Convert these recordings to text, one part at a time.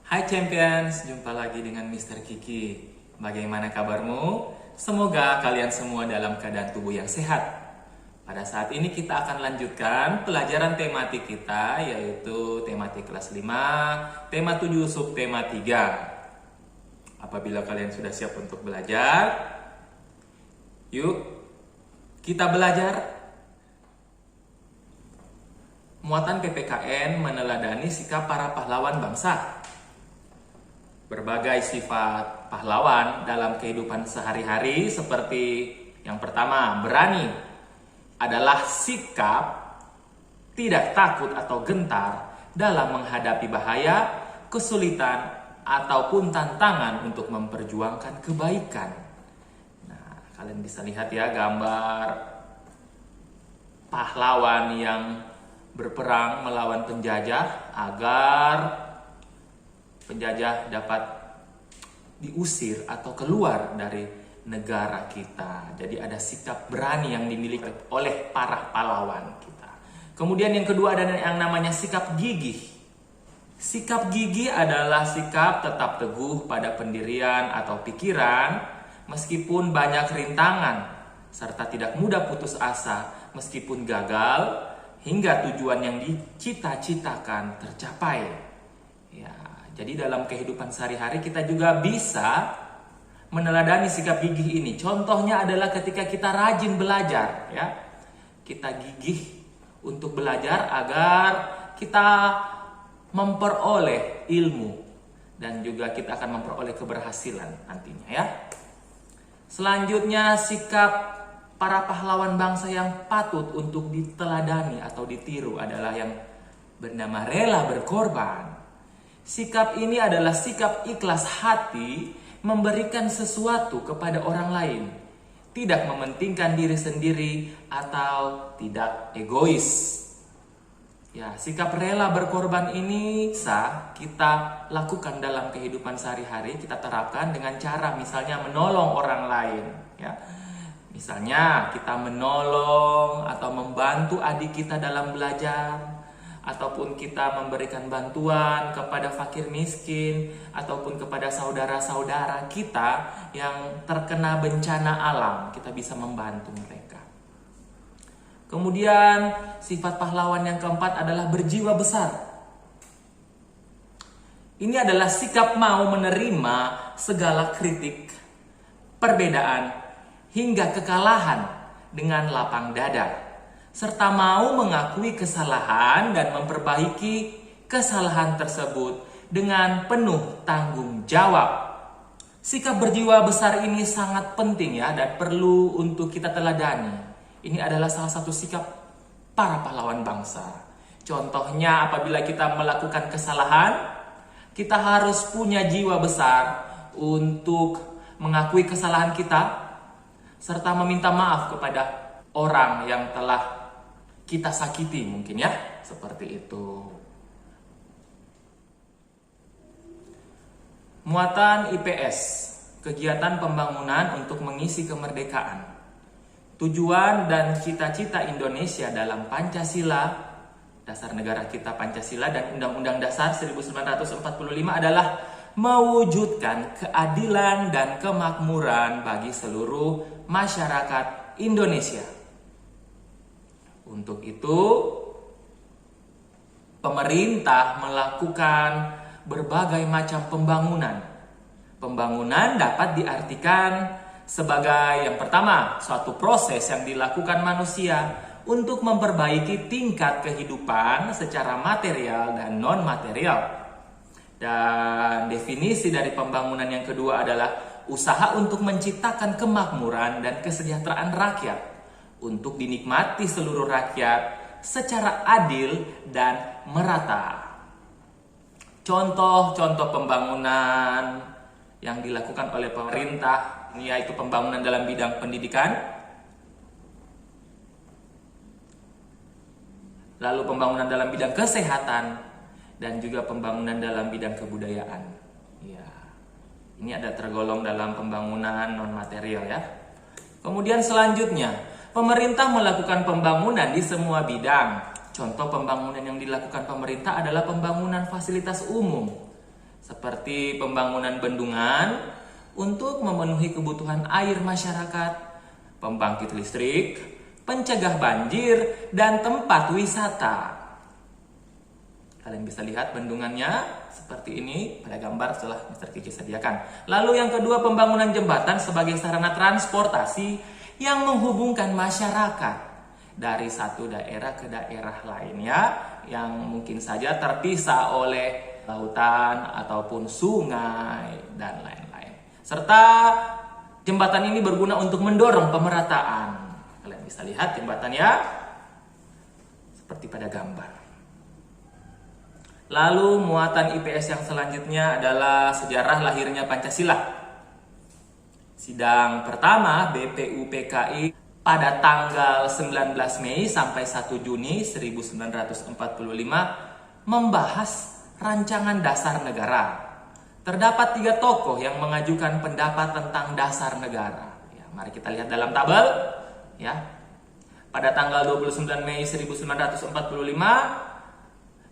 Hai Champions, jumpa lagi dengan Mr. Kiki. Bagaimana kabarmu? Semoga kalian semua dalam keadaan tubuh yang sehat. Pada saat ini kita akan lanjutkan pelajaran tematik kita, yaitu tematik kelas 5, tema 7, subtema 3. Apabila kalian sudah siap untuk belajar, yuk kita belajar. Muatan PPKN meneladani sikap para pahlawan bangsa. Berbagai sifat pahlawan dalam kehidupan sehari-hari seperti yang pertama, berani adalah sikap tidak takut atau gentar dalam menghadapi bahaya, kesulitan, ataupun tantangan untuk memperjuangkan kebaikan. Nah, kalian bisa lihat ya gambar pahlawan yang berperang melawan penjajah agar penjajah dapat diusir atau keluar dari negara kita. Jadi ada sikap berani yang dimiliki oleh para pahlawan kita. Kemudian yang kedua ada yang namanya sikap gigih. Sikap gigih adalah sikap tetap teguh pada pendirian atau pikiran meskipun banyak rintangan, serta tidak mudah putus asa meskipun gagal hingga tujuan yang dicita-citakan tercapai. Ya, jadi dalam kehidupan sehari-hari kita juga bisa meneladani sikap gigih ini. Contohnya adalah ketika kita rajin belajar, ya. Kita gigih untuk belajar agar kita memperoleh ilmu dan juga kita akan memperoleh keberhasilan nantinya, ya. Selanjutnya, sikap para pahlawan bangsa yang patut untuk diteladani atau ditiru adalah yang bernama rela berkorban. Sikap ini adalah sikap ikhlas hati memberikan sesuatu kepada orang lain, tidak mementingkan diri sendiri atau tidak egois. Ya, sikap rela berkorban ini bisa kita lakukan dalam kehidupan sehari-hari, kita terapkan dengan cara misalnya menolong orang lain, ya. Misalnya kita menolong atau membantu adik kita dalam belajar, ataupun kita memberikan bantuan kepada fakir miskin, ataupun kepada saudara-saudara kita yang terkena bencana alam, kita bisa membantu mereka. Kemudian sifat pahlawan yang keempat adalah berjiwa besar. Ini adalah sikap mau menerima segala kritik, perbedaan, hingga kekalahan dengan lapang dada, serta mau mengakui kesalahan dan memperbaiki kesalahan tersebut dengan penuh tanggung jawab. Sikap berjiwa besar ini sangat penting ya dan perlu untuk kita teladani. Ini adalah salah satu sikap para pahlawan bangsa. Contohnya apabila kita melakukan kesalahan, kita harus punya jiwa besar untuk mengakui kesalahan kita serta meminta maaf kepada orang yang telah kita sakiti mungkin ya, seperti itu. Muatan IPS, kegiatan pembangunan untuk mengisi kemerdekaan. Tujuan dan cita-cita Indonesia dalam Pancasila, dasar negara kita Pancasila dan Undang-Undang Dasar 1945 adalah mewujudkan keadilan dan kemakmuran bagi seluruh masyarakat Indonesia. Untuk itu, pemerintah melakukan berbagai macam pembangunan. Pembangunan dapat diartikan sebagai yang pertama, suatu proses yang dilakukan manusia untuk memperbaiki tingkat kehidupan secara material dan non-material. Dan definisi dari pembangunan yang kedua adalah usaha untuk menciptakan kemakmuran dan kesejahteraan rakyat untuk dinikmati seluruh rakyat secara adil dan merata. Contoh-contoh pembangunan yang dilakukan oleh pemerintah yaitu pembangunan dalam bidang pendidikan, lalu pembangunan dalam bidang kesehatan, dan juga pembangunan dalam bidang kebudayaan. Ya, ini ada tergolong dalam pembangunan non-material ya. Kemudian selanjutnya, pemerintah melakukan pembangunan di semua bidang. Contoh pembangunan yang dilakukan pemerintah adalah pembangunan fasilitas umum, seperti pembangunan bendungan untuk memenuhi kebutuhan air masyarakat, pembangkit listrik, pencegah banjir, dan tempat wisata. Kalian bisa lihat bendungannya seperti ini pada gambar setelah Mr. Kiki sediakan. Lalu yang kedua, pembangunan jembatan sebagai sarana transportasi yang menghubungkan masyarakat dari satu daerah ke daerah lainnya yang mungkin saja terpisah oleh lautan ataupun sungai dan lain-lain. Serta jembatan ini berguna untuk mendorong pemerataan. Kalian bisa lihat jembatannya seperti pada gambar. Lalu muatan IPS yang selanjutnya adalah sejarah lahirnya Pancasila. Sidang pertama BPUPKI pada tanggal 19 Mei sampai 1 Juni 1945 membahas rancangan dasar negara. Terdapat 3 tokoh yang mengajukan pendapat tentang dasar negara. Ya, mari kita lihat dalam tabel. Ya. Pada tanggal 29 Mei 1945,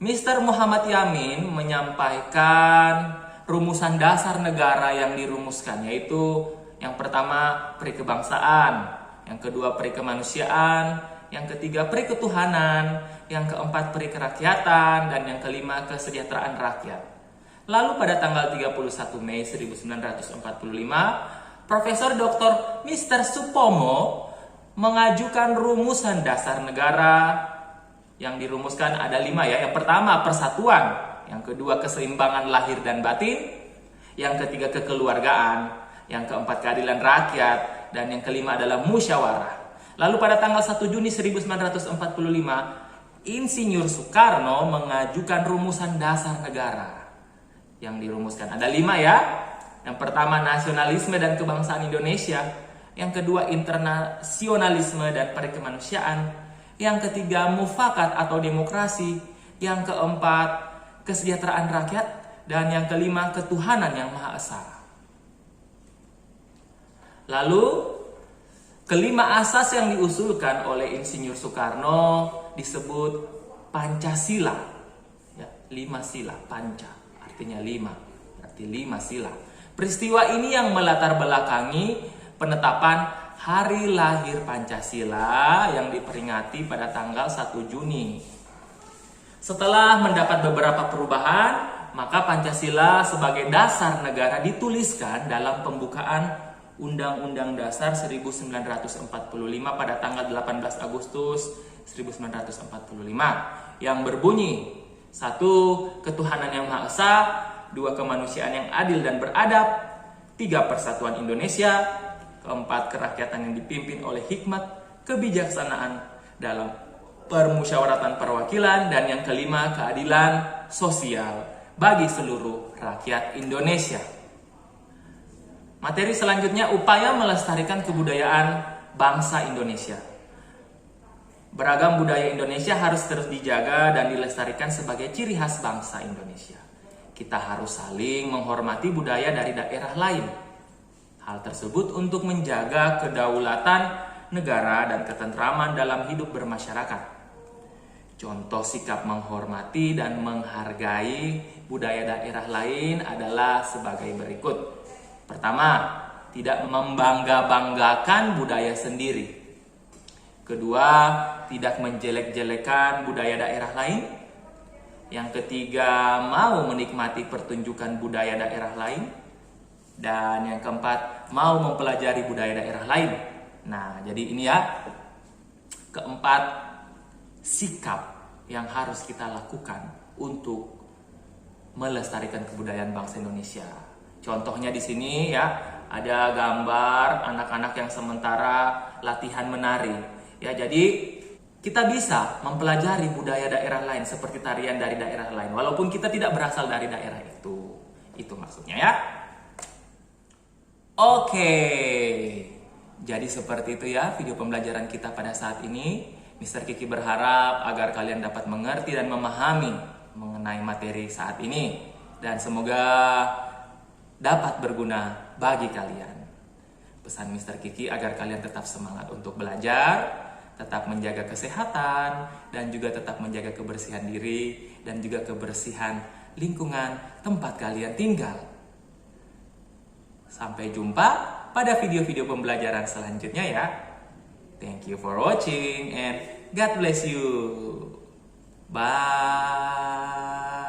Mr. Muhammad Yamin menyampaikan rumusan dasar negara yang dirumuskan, yaitu yang pertama peri kebangsaan, yang kedua peri kemanusiaan, yang ketiga peri ketuhanan, yang keempat peri kerakyatan, dan yang kelima kesejahteraan rakyat. Lalu pada tanggal 31 Mei 1945, Profesor Dr. Mr. Supomo mengajukan rumusan dasar negara yang dirumuskan ada 5 ya. Yang pertama persatuan, yang kedua keseimbangan lahir dan batin, yang ketiga kekeluargaan, yang keempat keadilan rakyat, dan yang kelima adalah musyawarah. Lalu pada tanggal 1 Juni 1945, Insinyur Soekarno mengajukan rumusan dasar negara. Yang dirumuskan ada 5 ya. Yang pertama nasionalisme dan kebangsaan Indonesia, yang kedua internasionalisme dan perkemanusiaan, yang ketiga mufakat atau demokrasi, yang keempat kesejahteraan rakyat, dan yang kelima ketuhanan yang Maha Esa. Lalu kelima asas yang diusulkan oleh Insinyur Soekarno disebut Pancasila. Ya, 5 sila, panca artinya 5, berarti 5 sila. Peristiwa ini yang melatar belakangi penetapan Hari lahir Pancasila yang diperingati pada tanggal 1 Juni. Setelah mendapat beberapa perubahan, maka Pancasila sebagai dasar negara dituliskan dalam pembukaan Undang-Undang Dasar 1945 pada tanggal 18 Agustus 1945 yang berbunyi: 1. Ketuhanan yang Maha Esa, 2. Kemanusiaan yang adil dan beradab, 3. Persatuan Indonesia, keempat, kerakyatan yang dipimpin oleh hikmat, kebijaksanaan dalam permusyawaratan perwakilan, dan yang kelima, keadilan sosial bagi seluruh rakyat Indonesia. Materi selanjutnya, upaya melestarikan kebudayaan bangsa Indonesia. Beragam budaya Indonesia harus terus dijaga dan dilestarikan sebagai ciri khas bangsa Indonesia. Kita harus saling menghormati budaya dari daerah lain. Hal tersebut untuk menjaga kedaulatan negara dan ketentraman dalam hidup bermasyarakat. Contoh sikap menghormati dan menghargai budaya daerah lain adalah sebagai berikut. Pertama, tidak membangga-banggakan budaya sendiri. Kedua, tidak menjelek-jelekan budaya daerah lain. Yang ketiga, mau menikmati pertunjukan budaya daerah lain. Dan yang keempat, mau mempelajari budaya daerah lain. Nah, jadi ini ya, keempat sikap yang harus kita lakukan untuk melestarikan kebudayaan bangsa Indonesia. Contohnya di sini ya, ada gambar anak-anak yang sementara latihan menari. Ya, jadi kita bisa mempelajari budaya daerah lain seperti tarian dari daerah lain, walaupun kita tidak berasal dari daerah itu. Itu maksudnya ya. Oke, jadi seperti itu ya video pembelajaran kita pada saat ini. Mr. Kiki berharap agar kalian dapat mengerti dan memahami mengenai materi saat ini. Dan semoga dapat berguna bagi kalian. Pesan Mr. Kiki agar kalian tetap semangat untuk belajar, tetap menjaga kesehatan, dan juga tetap menjaga kebersihan diri dan juga kebersihan lingkungan tempat kalian tinggal. Sampai jumpa pada video-video pembelajaran selanjutnya ya. Thank you for watching and God bless you. Bye.